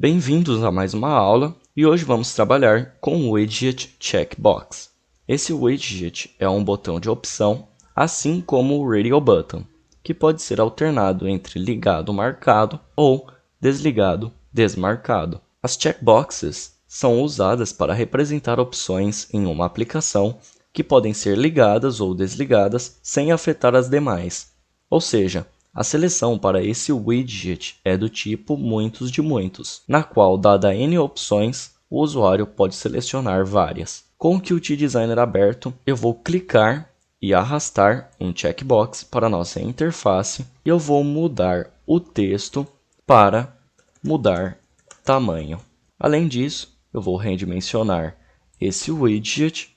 Bem-vindos a mais uma aula e hoje vamos trabalhar com o Widget Checkbox. Esse widget é um botão de opção, assim como o Radio Button, que pode ser alternado entre ligado marcado ou desligado desmarcado. As checkboxes são usadas para representar opções em uma aplicação que podem ser ligadas ou desligadas sem afetar as demais. Ou seja, a seleção para esse widget é do tipo muitos de muitos, na qual, dada N opções, o usuário pode selecionar várias. Com o Qt Designer aberto, eu vou clicar e arrastar um checkbox para a nossa interface e eu vou mudar o texto para mudar tamanho. Além disso, eu vou redimensionar esse widget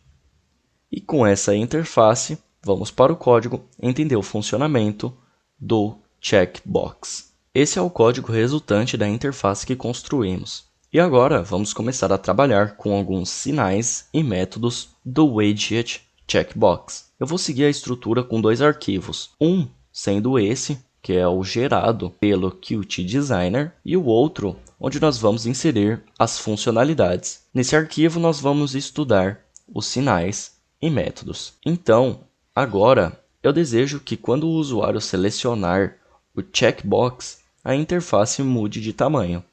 e com essa interface, vamos para o código entender o funcionamento do checkbox. Esse é o código resultante da interface que construímos. E agora vamos começar a trabalhar com alguns sinais e métodos do widget checkbox. Eu vou seguir a estrutura com dois arquivos, um sendo esse, que é o gerado pelo Qt Designer, e o outro, onde nós vamos inserir as funcionalidades. Nesse arquivo nós vamos estudar os sinais e métodos. Então, agora, eu desejo que quando o usuário selecionar o checkbox, a interface mude de tamanho.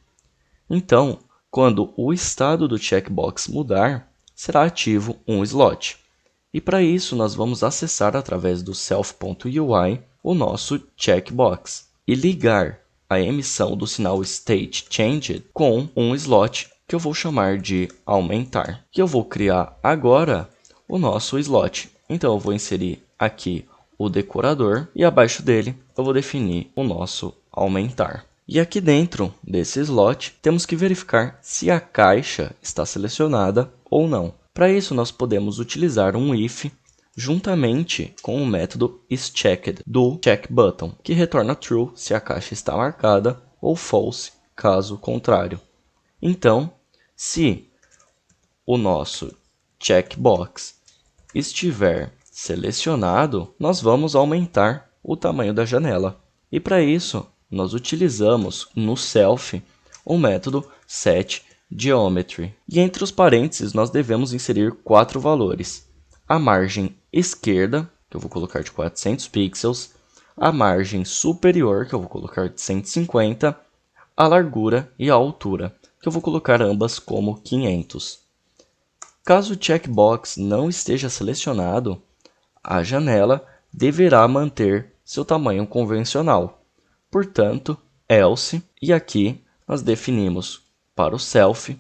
Então, quando o estado do checkbox mudar, será ativo um slot. E para isso, nós vamos acessar através do self.ui o nosso checkbox e ligar a emissão do sinal StateChanged com um slot que eu vou chamar de aumentar. Que eu vou criar agora o nosso slot. Então, eu vou inserir aqui o decorador e abaixo dele eu vou definir o nosso aumentar. E aqui dentro desse slot temos que verificar se a caixa está selecionada ou não. Para isso nós podemos utilizar um if juntamente com o método isChecked do checkButton, que retorna true se a caixa está marcada ou false caso contrário. Então, se o nosso checkbox estiver selecionado, nós vamos aumentar o tamanho da janela. E para isso, nós utilizamos no self o método setGeometry. E entre os parênteses, nós devemos inserir 4 valores. A margem esquerda, que eu vou colocar de 400 pixels, a margem superior, que eu vou colocar de 150, a largura e a altura, que eu vou colocar ambas como 500. Caso o checkbox não esteja selecionado, a janela deverá manter seu tamanho convencional. Portanto, else, e aqui nós definimos para o self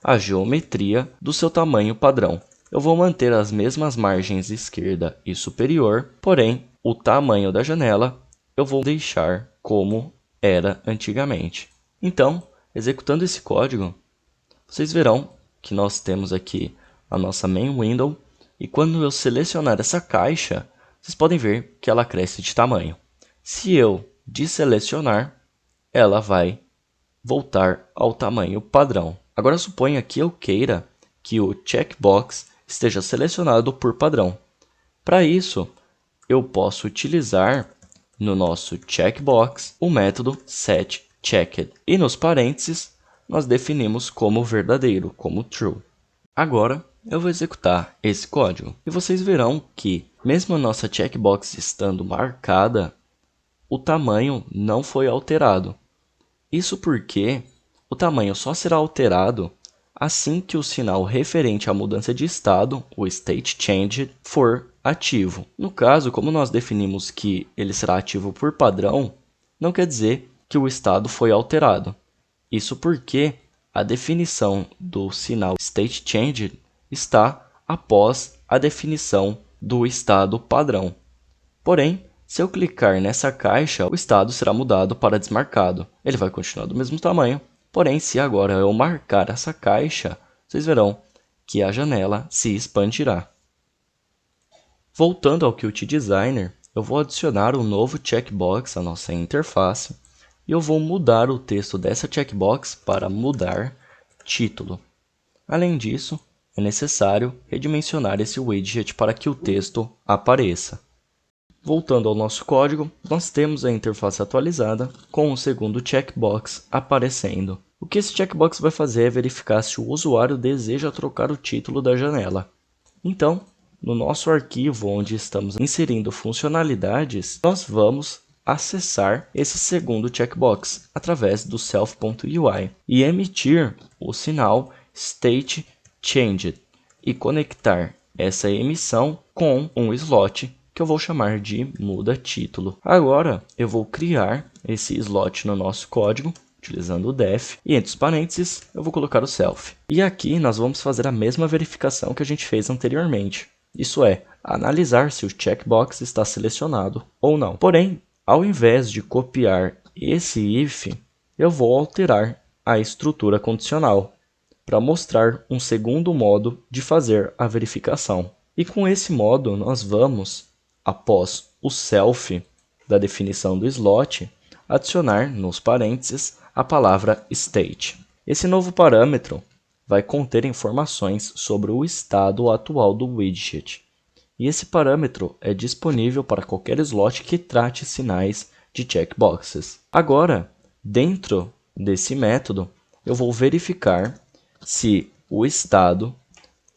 a geometria do seu tamanho padrão. Eu vou manter as mesmas margens esquerda e superior, porém, o tamanho da janela eu vou deixar como era antigamente. Então, executando esse código, vocês verão que nós temos aqui a nossa main window, e quando eu selecionar essa caixa, vocês podem ver que ela cresce de tamanho. Se eu desselecionar, ela vai voltar ao tamanho padrão. Agora suponha que eu queira que o checkbox esteja selecionado por padrão. Para isso, eu posso utilizar no nosso checkbox o método setChecked. E nos parênteses, nós definimos como verdadeiro, como true. Agora, eu vou executar esse código e vocês verão que, mesmo a nossa checkbox estando marcada, o tamanho não foi alterado. Isso porque o tamanho só será alterado assim que o sinal referente à mudança de estado, o StateChanged, for ativo. No caso, como nós definimos que ele será ativo por padrão, não quer dizer que o estado foi alterado. Isso porque a definição do sinal StateChanged está após a definição do estado padrão. Porém, se eu clicar nessa caixa, o estado será mudado para desmarcado. Ele vai continuar do mesmo tamanho, porém, se agora eu marcar essa caixa, vocês verão que a janela se expandirá. Voltando ao Qt Designer, eu vou adicionar um novo checkbox à nossa interface e eu vou mudar o texto dessa checkbox para mudar título. Além disso, é necessário redimensionar esse widget para que o texto apareça. Voltando ao nosso código, nós temos a interface atualizada com o segundo checkbox aparecendo. O que esse checkbox vai fazer é verificar se o usuário deseja trocar o título da janela. Então, no nosso arquivo onde estamos inserindo funcionalidades, nós vamos acessar esse segundo checkbox através do self.ui e emitir o sinal state changed e conectar essa emissão com um slot que eu vou chamar de muda título. Agora eu vou criar esse slot no nosso código utilizando o def e entre os parênteses eu vou colocar o self. E aqui nós vamos fazer a mesma verificação que a gente fez anteriormente. Isso é, analisar se o checkbox está selecionado ou não. Porém, ao invés de copiar esse if, eu vou alterar a estrutura condicional para mostrar um segundo modo de fazer a verificação. E com esse modo nós vamos, após o self da definição do slot, adicionar nos parênteses a palavra state. Esse novo parâmetro vai conter informações sobre o estado atual do widget. E esse parâmetro é disponível para qualquer slot que trate sinais de checkboxes. Agora, dentro desse método, eu vou verificar se o estado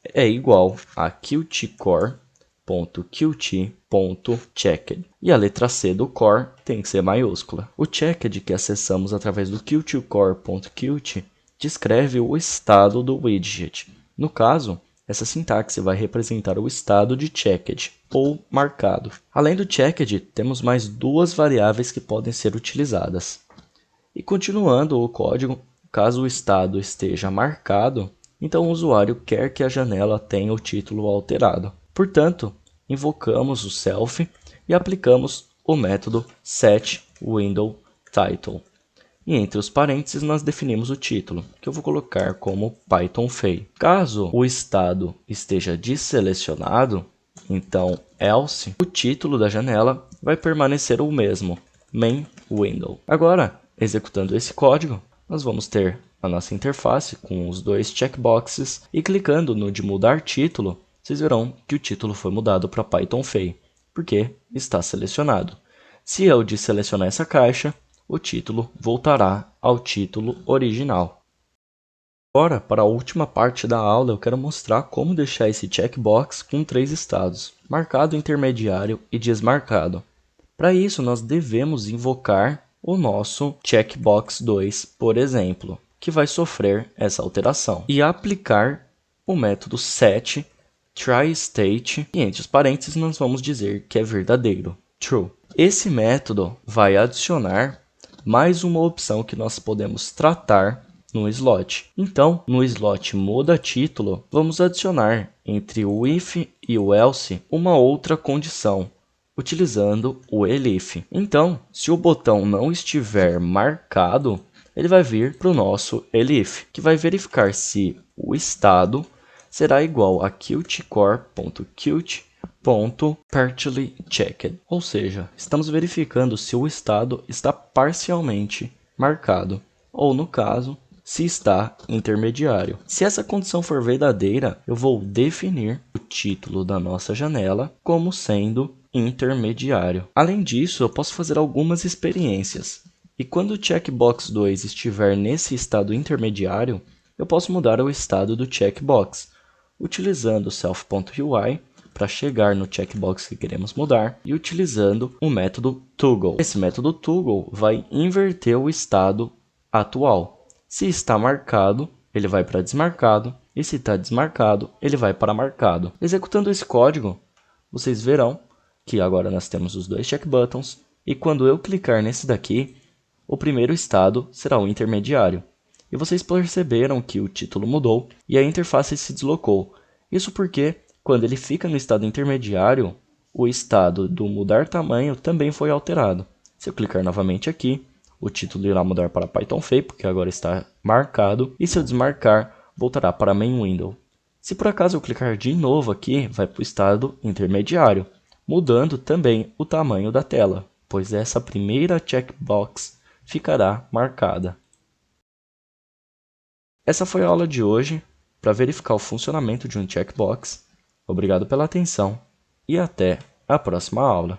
é igual a qtcore.qt.checked. E a letra C do core tem que ser maiúscula. O checked que acessamos através do qtcore.qt descreve o estado do widget. No caso, essa sintaxe vai representar o estado de checked, ou marcado. Além do checked, temos mais duas variáveis que podem ser utilizadas. E continuando o código, caso o estado esteja marcado, então o usuário quer que a janela tenha o título alterado. Portanto, invocamos o self e aplicamos o método setWindowTitle. E entre os parênteses nós definimos o título, que eu vou colocar como Python Fei. Caso o estado esteja desselecionado, então else, o título da janela vai permanecer o mesmo, main window. Agora, executando esse código, nós vamos ter a nossa interface com os dois checkboxes e clicando no de mudar título, vocês verão que o título foi mudado para Python Fei, porque está selecionado. Se eu desselecionar essa caixa, o título voltará ao título original. Agora, para a última parte da aula, eu quero mostrar como deixar esse checkbox com 3 estados, marcado, intermediário e desmarcado. Para isso, nós devemos invocar o nosso checkbox 2, por exemplo, que vai sofrer essa alteração, e aplicar o método setTryState, e entre os parênteses nós vamos dizer que é verdadeiro, true. Esse método vai adicionar mais uma opção que nós podemos tratar no slot. Então, no slot muda título, vamos adicionar entre o if e o else uma outra condição, utilizando o elif. Então, se o botão não estiver marcado, ele vai vir para o nosso elif, que vai verificar se o estado será igual a qtcore.qt.partially-checked, ou seja, estamos verificando se o estado está parcialmente marcado, ou no caso, se está intermediário. Se essa condição for verdadeira, eu vou definir o título da nossa janela como sendo intermediário. Além disso, eu posso fazer algumas experiências. E quando o checkbox 2 estiver nesse estado intermediário, eu posso mudar o estado do checkbox, utilizando o self.ui para chegar no checkbox que queremos mudar e utilizando o método toggle. Esse método toggle vai inverter o estado atual. Se está marcado, ele vai para desmarcado, e se está desmarcado, ele vai para marcado. Executando esse código, vocês verão que agora nós temos os dois check buttons, e quando eu clicar nesse daqui, o primeiro estado será o intermediário. E vocês perceberam que o título mudou e a interface se deslocou. Isso porque, quando ele fica no estado intermediário, o estado do mudar tamanho também foi alterado. Se eu clicar novamente aqui, o título irá mudar para Python Fei, porque agora está marcado. E se eu desmarcar, voltará para Main Window. Se por acaso eu clicar de novo aqui, vai para o estado intermediário, mudando também o tamanho da tela, pois essa primeira checkbox ficará marcada. Essa foi a aula de hoje para verificar o funcionamento de um checkbox. Obrigado pela atenção e até a próxima aula.